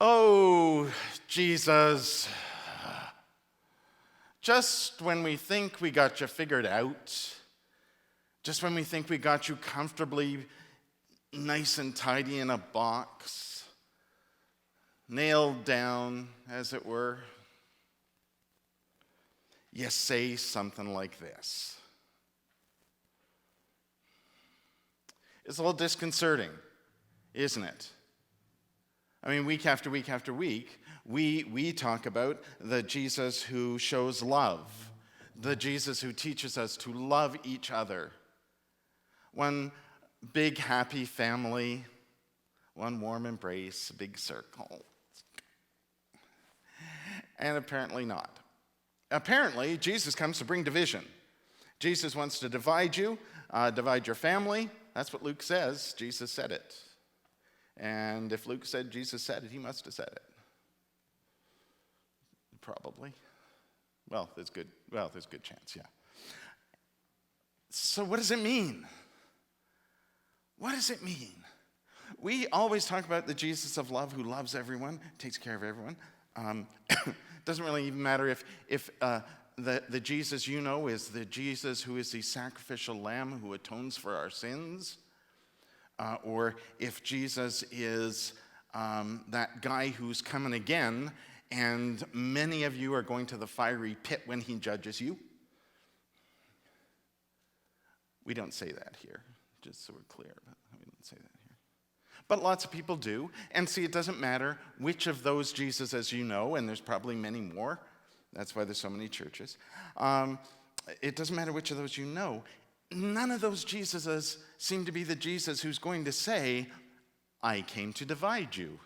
Oh, Jesus, just when we think we got you figured out, just when we think we got you comfortably nice and tidy in a box, nailed down, as it were, you say something like this. It's a little disconcerting, isn't it? I mean, week after week after week, we talk about the Jesus who shows love, the Jesus who teaches us to love each other. One big happy family, one warm embrace, a big circle. And apparently not. Apparently, Jesus comes to bring division. Jesus wants to divide you, divide your family. That's what Luke says. Jesus said it. And if Luke said Jesus said it, he must have said it. Probably. Well, there's a good chance, yeah. So what does it mean? What does it mean? We always talk about the Jesus of love who loves everyone, takes care of everyone. Doesn't really even matter if the Jesus you know is the Jesus who is the sacrificial lamb who atones for our sins. Or if Jesus is that guy who's coming again, and many of you are going to the fiery pit when he judges you. We don't say that here, just so we're clear, but we don't say that here. But lots of people do, and see, it doesn't matter which of those Jesuses you know, and there's probably many more. That's why there's so many churches. It doesn't matter which of those you know. None of those Jesuses seem to be the Jesus who's going to say, I came to divide you.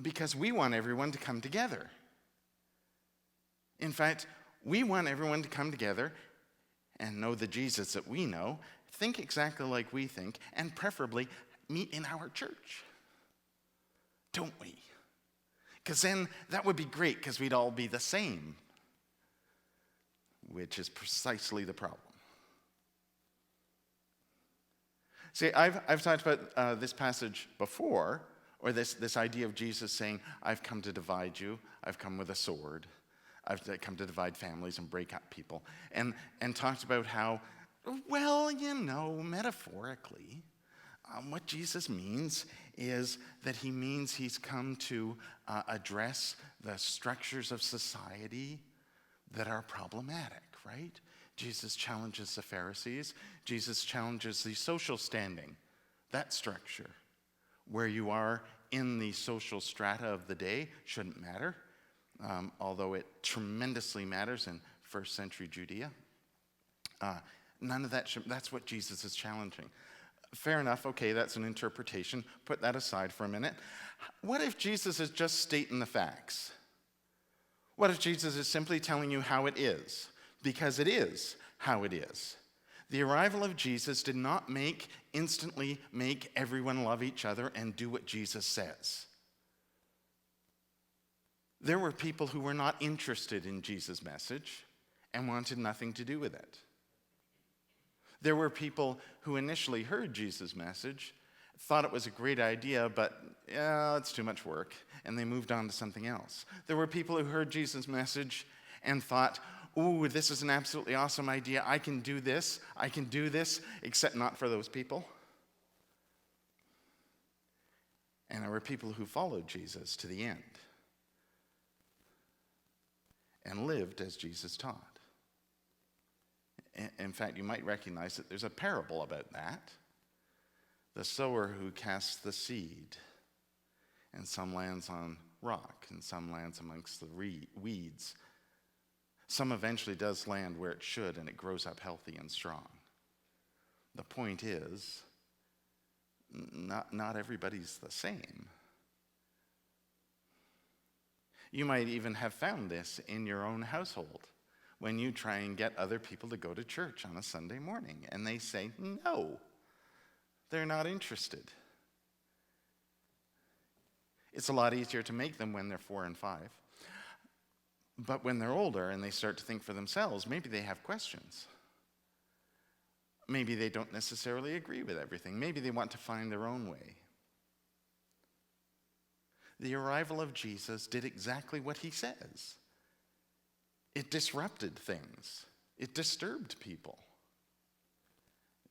Because we want everyone to come together. In fact, we want everyone to come together and know the Jesus that we know, think exactly like we think, and preferably meet in our church. Don't we? Because then that would be great, because we'd all be the same. Which is precisely the problem. See, I've talked about this passage before, or this idea of Jesus saying, I've come to divide you, I've come with a sword, I've come to divide families and break up people, and talked about how, well, metaphorically, what Jesus means is that he means he's come to address the structures of society that are problematic, right? Jesus challenges the Pharisees. Jesus challenges the social standing, that structure. Where you are in the social strata of the day shouldn't matter, although it tremendously matters in first century Judea. None of that that's what Jesus is challenging. Fair enough, okay, that's an interpretation. Put that aside for a minute. What if Jesus is just stating the facts? What if Jesus is simply telling you how it is? Because it is how it is. The arrival of Jesus did not instantly make everyone love each other and do what Jesus says. There were people who were not interested in Jesus' message and wanted nothing to do with it. There were people who initially heard Jesus' message, thought it was a great idea, but it's too much work, and they moved on to something else. There were people who heard Jesus' message and thought, ooh, this is an absolutely awesome idea. I can do this, except not for those people. And there were people who followed Jesus to the end and lived as Jesus taught. In fact, you might recognize that there's a parable about that. The sower who casts the seed, and some lands on rock, and some lands amongst the weeds. Some eventually does land where it should, and it grows up healthy and strong. The point is, not everybody's the same. You might even have found this in your own household when you try and get other people to go to church on a Sunday morning, and they say, no, they're not interested. It's a lot easier to make them when they're 4 and 5. But when they're older and they start to think for themselves, maybe they have questions. Maybe they don't necessarily agree with everything. Maybe they want to find their own way. the arrival of Jesus did exactly what he says. It disrupted things. It disturbed people.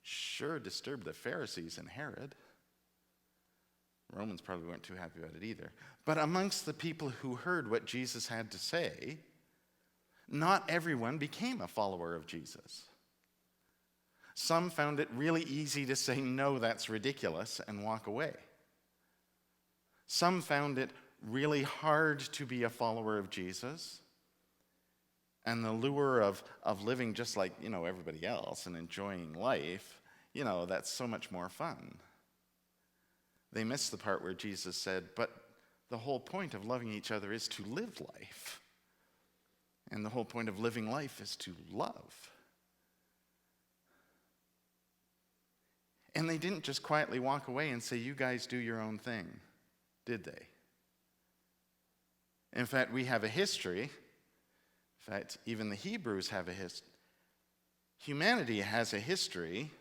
Sure disturbed the Pharisees and Herod. Romans probably weren't too happy about it either. But amongst the people who heard what Jesus had to say, not everyone became a follower of Jesus. Some found it really easy to say, no, that's ridiculous, and walk away. Some found it really hard to be a follower of Jesus, and the lure of living just like, everybody else and enjoying life, that's so much more fun. They missed the part where Jesus said, but the whole point of loving each other is to live life. And the whole point of living life is to love. And they didn't just quietly walk away and say, you guys do your own thing, did they? In fact, we have a history. In fact, even the Hebrews have a history. Humanity has a history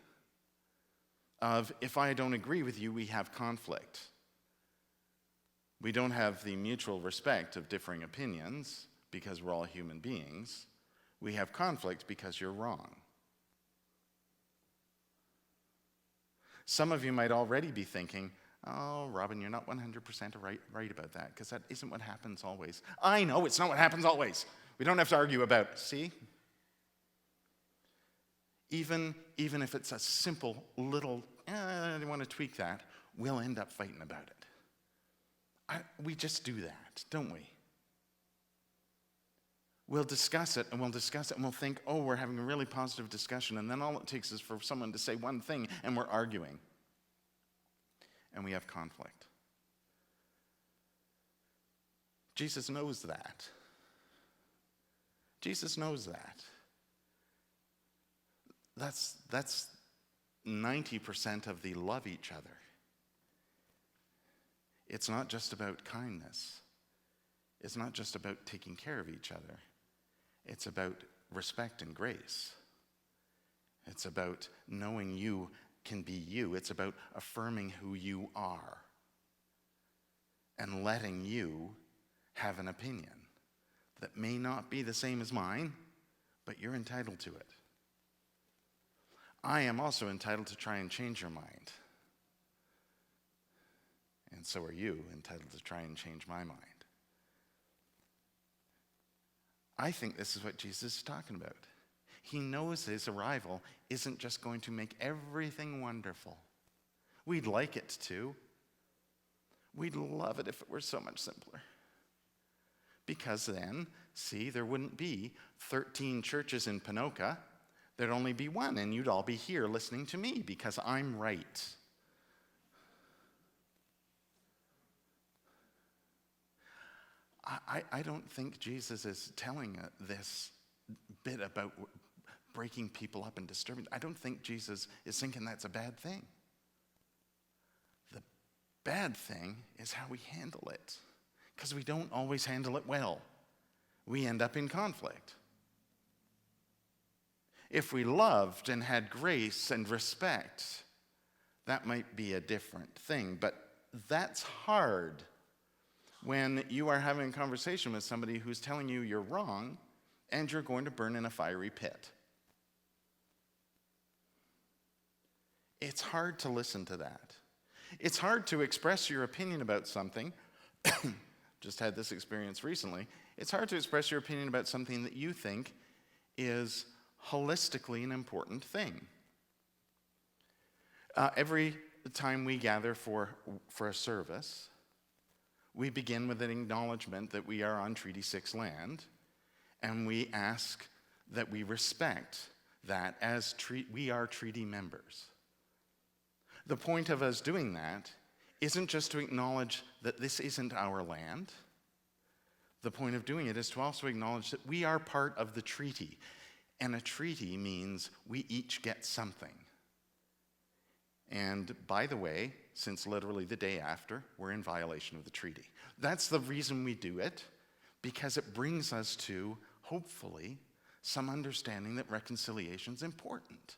of, if I don't agree with you, we have conflict. We don't have the mutual respect of differing opinions because we're all human beings. We have conflict because you're wrong. Some of you might already be thinking, oh, Robin, you're not 100% right about that, because that isn't what happens always. I know it's not what happens always. We don't have to argue about it. See? Even if it's a simple little, I want to tweak that, we'll end up fighting about it. We just do that, don't we? We'll discuss it, and we'll think, oh, we're having a really positive discussion, and then all it takes is for someone to say one thing, and we're arguing. And we have conflict. Jesus knows that. Jesus knows that. That's 90% of the love each other. It's not just about kindness. It's not just about taking care of each other. It's about respect and grace. It's about knowing you can be you. It's about affirming who you are and letting you have an opinion that may not be the same as mine, but you're entitled to it. I am also entitled to try and change your mind. And so are you entitled to try and change my mind. I think this is what Jesus is talking about. He knows his arrival isn't just going to make everything wonderful. We'd like it to. We'd love it if it were so much simpler. Because then, see, there wouldn't be 13 churches in Ponoka. There'd only be one, and you'd all be here listening to me because I'm right. I don't think Jesus is telling this bit about breaking people up and disturbing. I don't think Jesus is thinking that's a bad thing. The bad thing is how we handle it, because we don't always handle it well. We end up in conflict. If we loved and had grace and respect, that might be a different thing, but that's hard when you are having a conversation with somebody who's telling you you're wrong and you're going to burn in a fiery pit. It's hard to listen to that. It's hard to express your opinion about something. Just had this experience recently. It's hard to express your opinion about something that you think is holistically an important thing. Every time we gather for a service, we begin with an acknowledgement that we are on Treaty 6 land, and we ask that we respect that as we are treaty members. The point of us doing that isn't just to acknowledge that this isn't our land. The point of doing it is to also acknowledge that we are part of the treaty. And a treaty means we each get something. And by the way, since literally the day after, we're in violation of the treaty. That's the reason we do it, because it brings us to, hopefully, some understanding that reconciliation is important.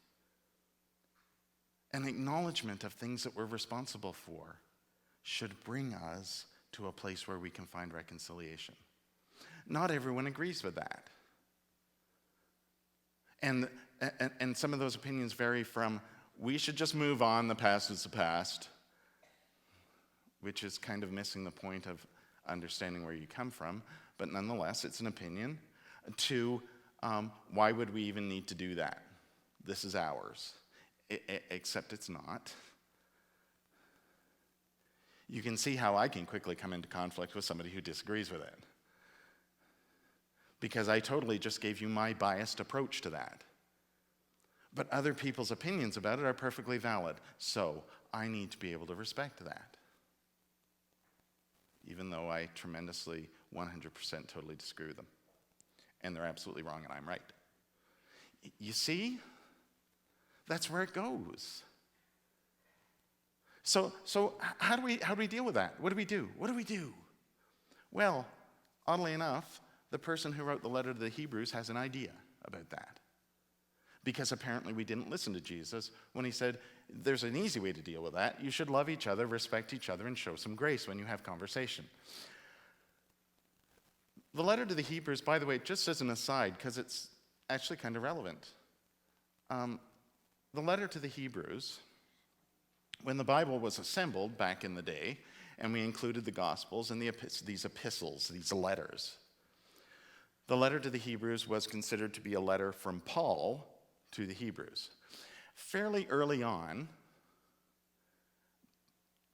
An acknowledgement of things that we're responsible for should bring us to a place where we can find reconciliation. Not everyone agrees with that. And some of those opinions vary from, we should just move on, the past is the past, which is kind of missing the point of understanding where you come from, but nonetheless, it's an opinion, to why would we even need to do that? This is ours. Except it's not. You can see how I can quickly come into conflict with somebody who disagrees with it. Because I totally just gave you my biased approach to that. But other people's opinions about it are perfectly valid. So I need to be able to respect that. Even though I tremendously, 100% totally disagree with them. And they're absolutely wrong and I'm right. You see? That's where it goes. So how do we deal with that? What do we do? What do we do? Well, oddly enough, the person who wrote the letter to the Hebrews has an idea about that. Because apparently we didn't listen to Jesus when he said, there's an easy way to deal with that. You should love each other, respect each other, and show some grace when you have conversation. The letter to the Hebrews, by the way, just as an aside, because it's actually kind of relevant. The letter to the Hebrews, when the Bible was assembled back in the day, and we included the Gospels and these epistles, these letters, the letter to the Hebrews was considered to be a letter from Paul to the Hebrews. Fairly early on,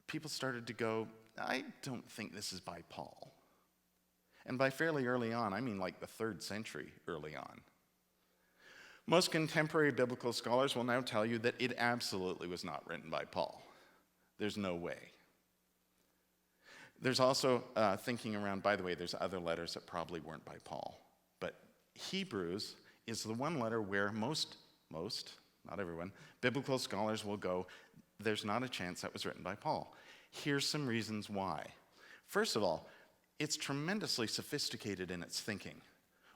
people started to go, I don't think this is by Paul. And by fairly early on, I mean like the 3rd century early on. Most contemporary biblical scholars will now tell you that it absolutely was not written by Paul. There's no way. There's also thinking around, by the way, there's other letters that probably weren't by Paul. But Hebrews is the one letter where most, not everyone, biblical scholars will go, there's not a chance that was written by Paul. Here's some reasons why. First of all, it's tremendously sophisticated in its thinking,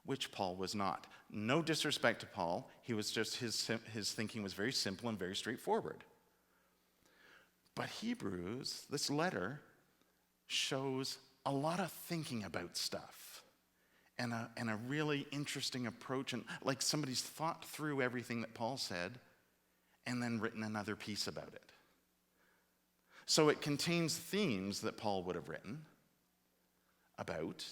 which Paul was not. No disrespect to Paul, he was just, his thinking was very simple and very straightforward. But Hebrews, this letter, shows a lot of thinking about stuff and a really interesting approach, and like somebody's thought through everything that Paul said and then written another piece about it. So it contains themes that Paul would have written about,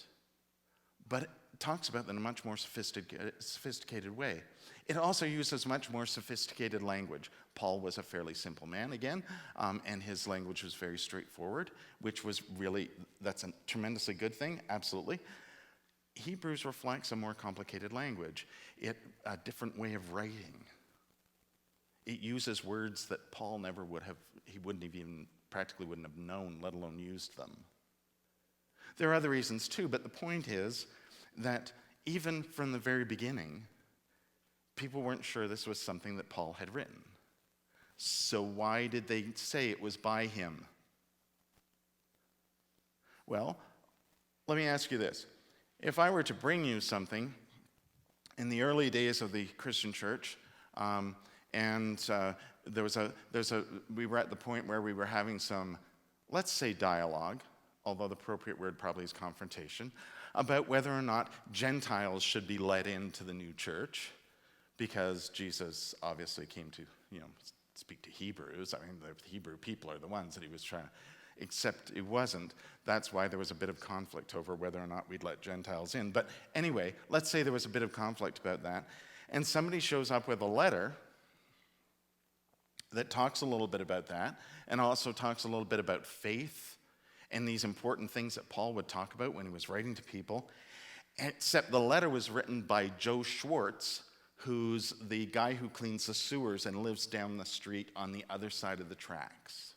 but it talks about them in a much more sophisticated way. It also uses much more sophisticated language. Paul was a fairly simple man, again, and his language was very straightforward, which was really, that's a tremendously good thing, absolutely. Hebrews reflects a more complicated language, a different way of writing. It uses words that Paul never would have, he wouldn't have even, practically wouldn't have known, let alone used them. There are other reasons too, but the point is that even from the very beginning, people weren't sure this was something that Paul had written. So why did they say it was by him? Well, let me ask you this. If I were to bring you something in the early days of the Christian church, we were at the point where we were having some, let's say, dialogue, although the appropriate word probably is confrontation, about whether or not Gentiles should be let into the new church, because Jesus obviously came to, speak to Hebrews. I mean, the Hebrew people are the ones that he was trying to, except it wasn't. That's why there was a bit of conflict over whether or not we'd let Gentiles in. But anyway, let's say there was a bit of conflict about that, and somebody shows up with a letter that talks a little bit about that, and also talks a little bit about faith and these important things that Paul would talk about when he was writing to people, except the letter was written by Joe Schwartz, who's the guy who cleans the sewers and lives down the street on the other side of the tracks.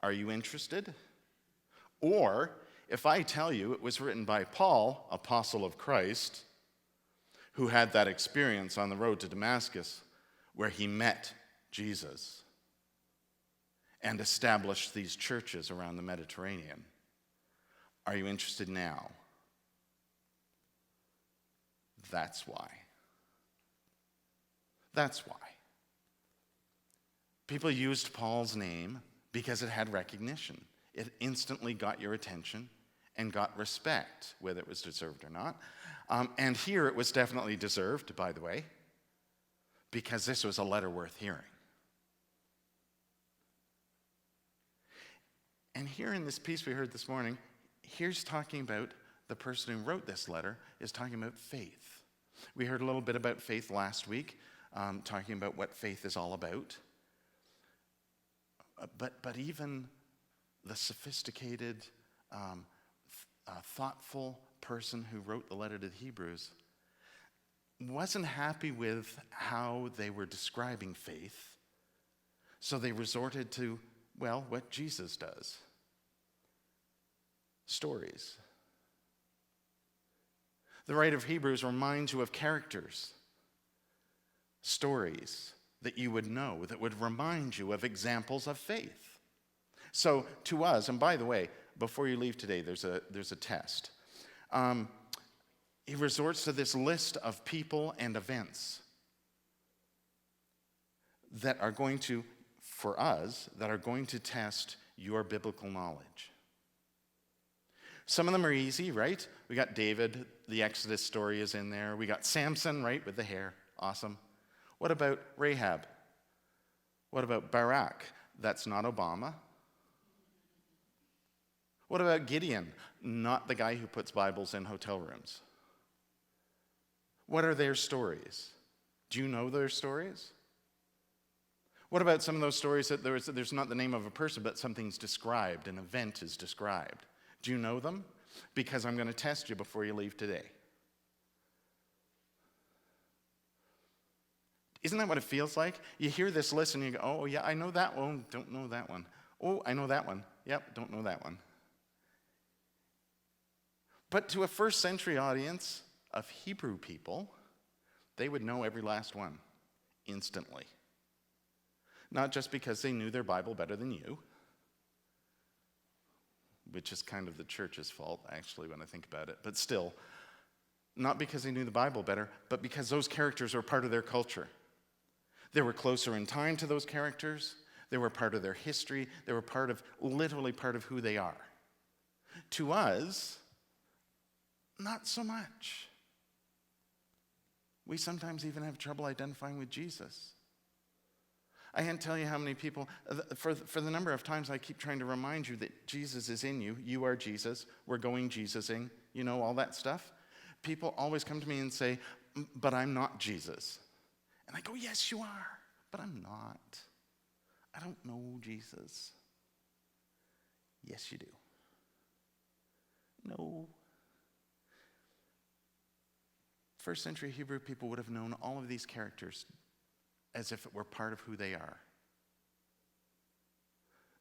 Are you interested? Or, if I tell you it was written by Paul, apostle of Christ, who had that experience on the road to Damascus where he met Jesus and established these churches around the Mediterranean, are you interested now? That's why. That's why. People used Paul's name because it had recognition. It instantly got your attention and got respect, whether it was deserved or not. And here it was definitely deserved, by the way, because this was a letter worth hearing. And here in this piece we heard this morning, here's talking about the person who wrote this letter is talking about faith. We heard a little bit about faith last week, talking about what faith is all about. But even the sophisticated, thoughtful person who wrote the letter to the Hebrews wasn't happy with how they were describing faith, so they resorted to, well, what Jesus does. Stories. The writer of Hebrews reminds you of characters, stories that you would know, that would remind you of examples of faith. So to us, and by the way, before you leave today, there's a test. He resorts to this list of people and events that are going to, for us, that are going to test your biblical knowledge. Some of them are easy, right? We got David, the Exodus story is in there. We got Samson, right, with the hair. Awesome. What about Rahab? What about Barak? That's not Obama. What about Gideon? Not the guy who puts Bibles in hotel rooms. What are their stories? Do you know their stories? What about some of those stories that there's not the name of a person, but something's described, an event is described? Do you know them? Because I'm going to test you before you leave today. Isn't that what it feels like? You hear this list and you go, oh, yeah, I know that one. Don't know that one. Oh, I know that one. Yep, don't know that one. But to a first century audience of Hebrew people, they would know every last one instantly. Not just because they knew their Bible better than you, which is kind of the church's fault, actually, when I think about it. But still, not because they knew the Bible better, but because those characters were part of their culture. They were closer in time to those characters. They were part of their history. They were literally part of who they are. To us, not so much. We sometimes even have trouble identifying with Jesus. I can't tell you how many people, for the number of times I keep trying to remind you that Jesus is in you. You are Jesus. We're going Jesusing. You know, all that stuff. People always come to me and say, but I'm not Jesus. And I go, yes, you are, but I'm not. I don't know Jesus. Yes, you do. No. First century Hebrew people would have known all of these characters as if it were part of who they are.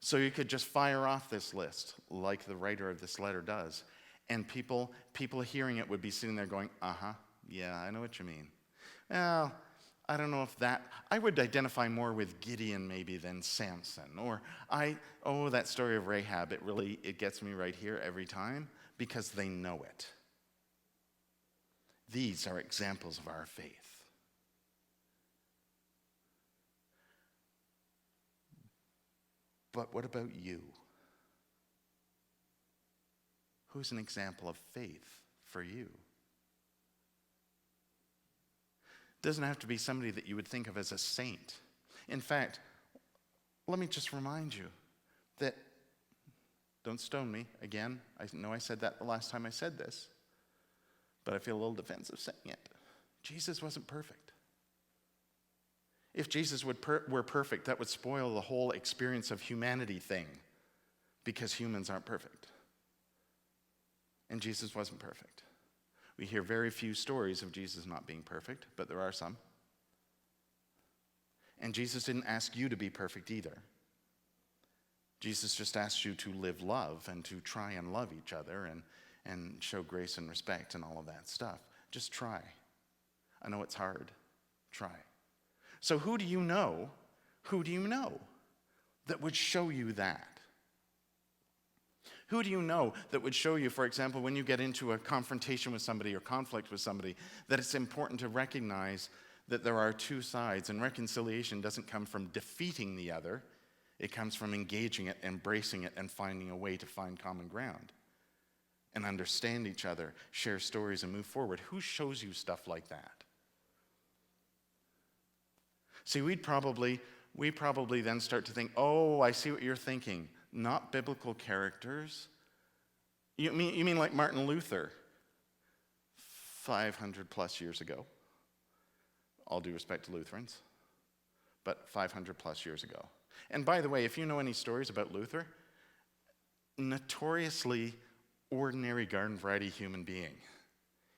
So you could just fire off this list like the writer of this letter does, and people hearing it would be sitting there going, yeah, I know what you mean. Well, I don't know if that, I would identify more with Gideon maybe than Samson. Or that story of Rahab, it gets me right here every time because they know it. These are examples of our faith. But what about you? Who's an example of faith for you? Doesn't have to be somebody that you would think of as a saint. In fact, let me just remind you that, don't stone me, again, I know I said that the last time I said this, but I feel a little defensive saying it. Jesus wasn't perfect. If Jesus were perfect, that would spoil the whole experience of humanity thing, because humans aren't perfect. And Jesus wasn't perfect. We hear very few stories of Jesus not being perfect, but there are some. And Jesus didn't ask you to be perfect either. Jesus just asked you to live love and to try and love each other and show grace and respect and all of that stuff. Just try. I know it's hard. Try. So who do you know? Who do you know that would show you that? Who do you know that would show you, for example, when you get into a confrontation with somebody or conflict with somebody, that it's important to recognize that there are two sides, and reconciliation doesn't come from defeating the other. It comes from engaging it, embracing it, and finding a way to find common ground and understand each other, share stories, and move forward. Who shows you stuff like that? See, we probably then start to think, oh, I see what you're thinking. Not biblical characters. You mean like Martin Luther, 500 plus years ago. All due respect to Lutherans, but 500 plus years ago. And by the way, if you know any stories about Luther, notoriously ordinary garden variety human being.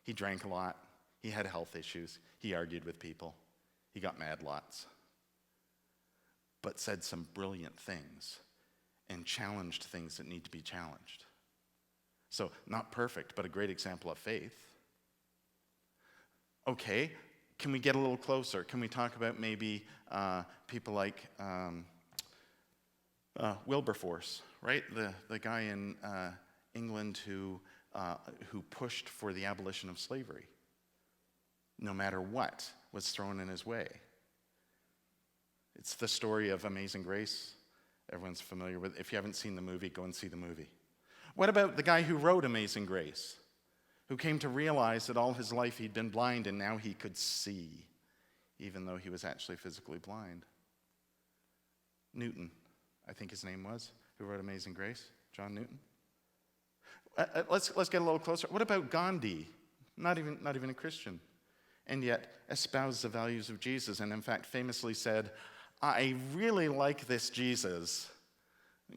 He drank a lot. He had health issues. He argued with people. He got mad lots. But said some brilliant things and challenged things that need to be challenged. So, not perfect, but a great example of faith. Okay, can we get a little closer? Can we talk about maybe people like Wilberforce, right? The guy in England who pushed for the abolition of slavery, no matter what was thrown in his way. It's the story of Amazing Grace. Everyone's familiar with it. If you haven't seen the movie, go and see the movie. What about the guy who wrote Amazing Grace, who came to realize that all his life he'd been blind and now he could see, even though he was actually physically blind? Newton, I think his name was, who wrote Amazing Grace, John Newton. Let's get a little closer. What about Gandhi? Not even a Christian, and yet espoused the values of Jesus, and in fact famously said, I really like this Jesus.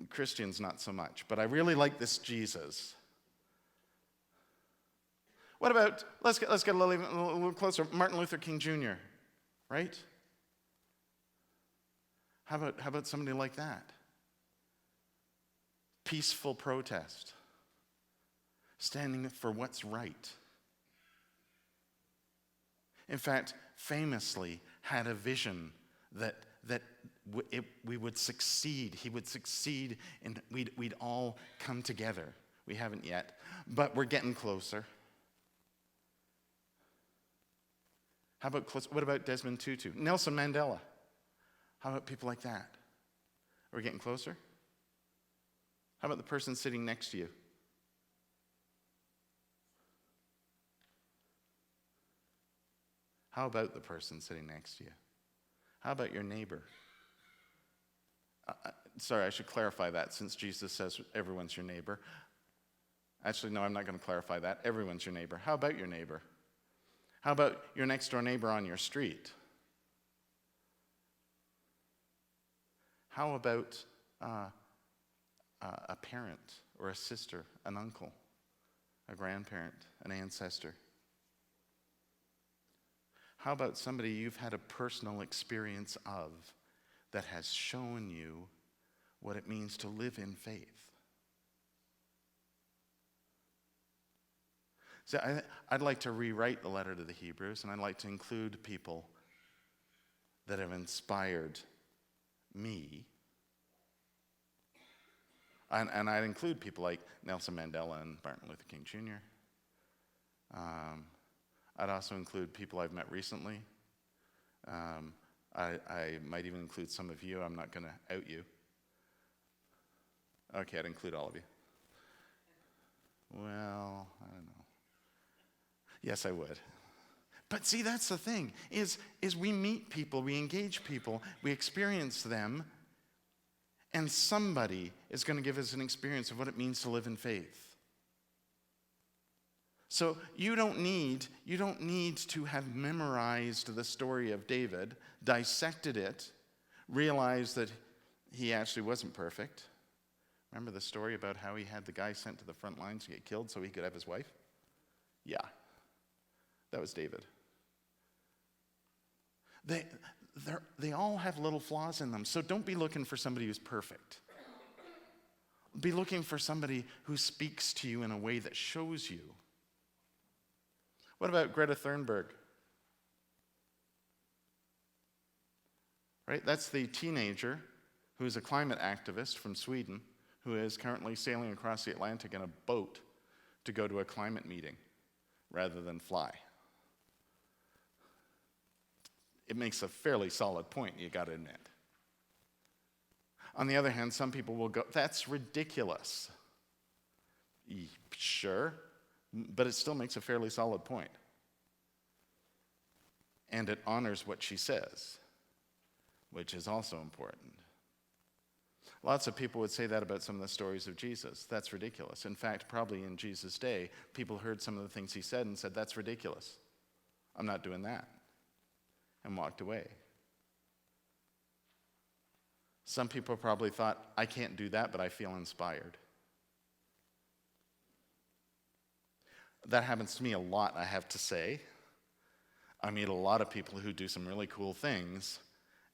Christians not so much, but I really like this Jesus. What about, let's get a little closer, Martin Luther King Jr., right? How about somebody like that? Peaceful protest, standing for what's right. In fact, famously had a vision that we would succeed. He would succeed, and we'd all come together. We haven't yet, but we're getting closer. What about Desmond Tutu? Nelson Mandela? How about people like that? Are we getting closer? How about the person sitting next to you? How about the person sitting next to you? How about your neighbor? Sorry, I should clarify that since Jesus says everyone's your neighbor. Actually, no, I'm not going to clarify that. Everyone's your neighbor. How about your neighbor? How about your next door neighbor on your street? How about a parent or a sister, an uncle, a grandparent, an ancestor? How about somebody you've had a personal experience of that has shown you what it means to live in faith? So I'd like to rewrite the letter to the Hebrews, and I'd like to include people that have inspired me. And I'd include people like Nelson Mandela and Martin Luther King Jr. I'd also include people I've met recently. I might even include some of you. I'm not going to out you. Okay, I'd include all of you. Well, I don't know. Yes, I would. But see, that's the thing, is we meet people, we engage people, we experience them, and somebody is going to give us an experience of what it means to live in faith. So you don't need to have memorized the story of David, dissected it, realized that he actually wasn't perfect. Remember the story about how he had the guy sent to the front lines to get killed so he could have his wife? Yeah, that was David. They all have little flaws in them, so don't be looking for somebody who's perfect. Be looking for somebody who speaks to you in a way that shows you. What about Greta Thunberg? Right? That's the teenager who is a climate activist from Sweden who is currently sailing across the Atlantic in a boat to go to a climate meeting rather than fly. It makes a fairly solid point, you got to admit. On the other hand, some people will go, that's ridiculous. Sure, but it still makes a fairly solid point. And it honors what she says, which is also important. Lots of people would say that about some of the stories of Jesus. That's ridiculous. In fact, probably in Jesus' day, people heard some of the things he said and said, that's ridiculous. I'm not doing that. And walked away. Some people probably thought, I can't do that, but I feel inspired. That happens to me a lot, I have to say. I meet a lot of people who do some really cool things,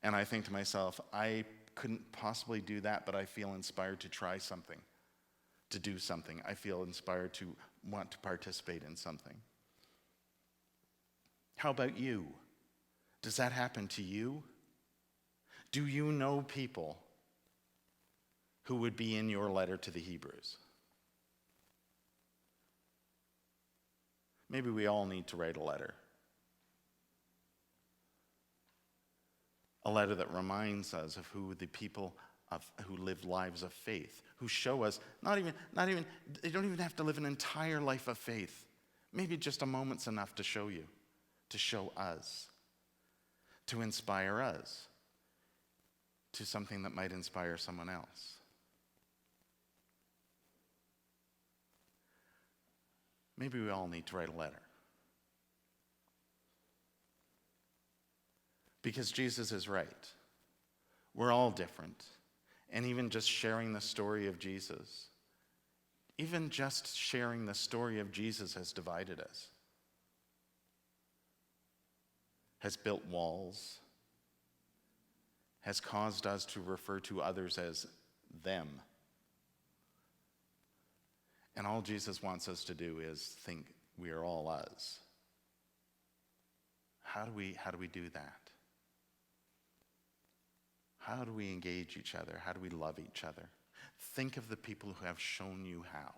and I think to myself, I couldn't possibly do that, but I feel inspired to try something, to do something. I feel inspired to want to participate in something. How about you? Does that happen to you? Do you know people who would be in your letter to the Hebrews? Maybe we all need to write a letter. A letter that reminds us of who the people who live lives of faith, who show us, not even, they don't even have to live an entire life of faith. Maybe just a moment's enough to show you, to show us, to inspire us to something that might inspire someone else. Maybe we all need to write a letter. Because Jesus is right. We're all different. And even just sharing the story of Jesus, even just sharing the story of Jesus has divided us, has built walls, has caused us to refer to others as them. And all Jesus wants us to do is think we are all us. How do we do that? How do we engage each other? How do we love each other? Think of the people who have shown you how.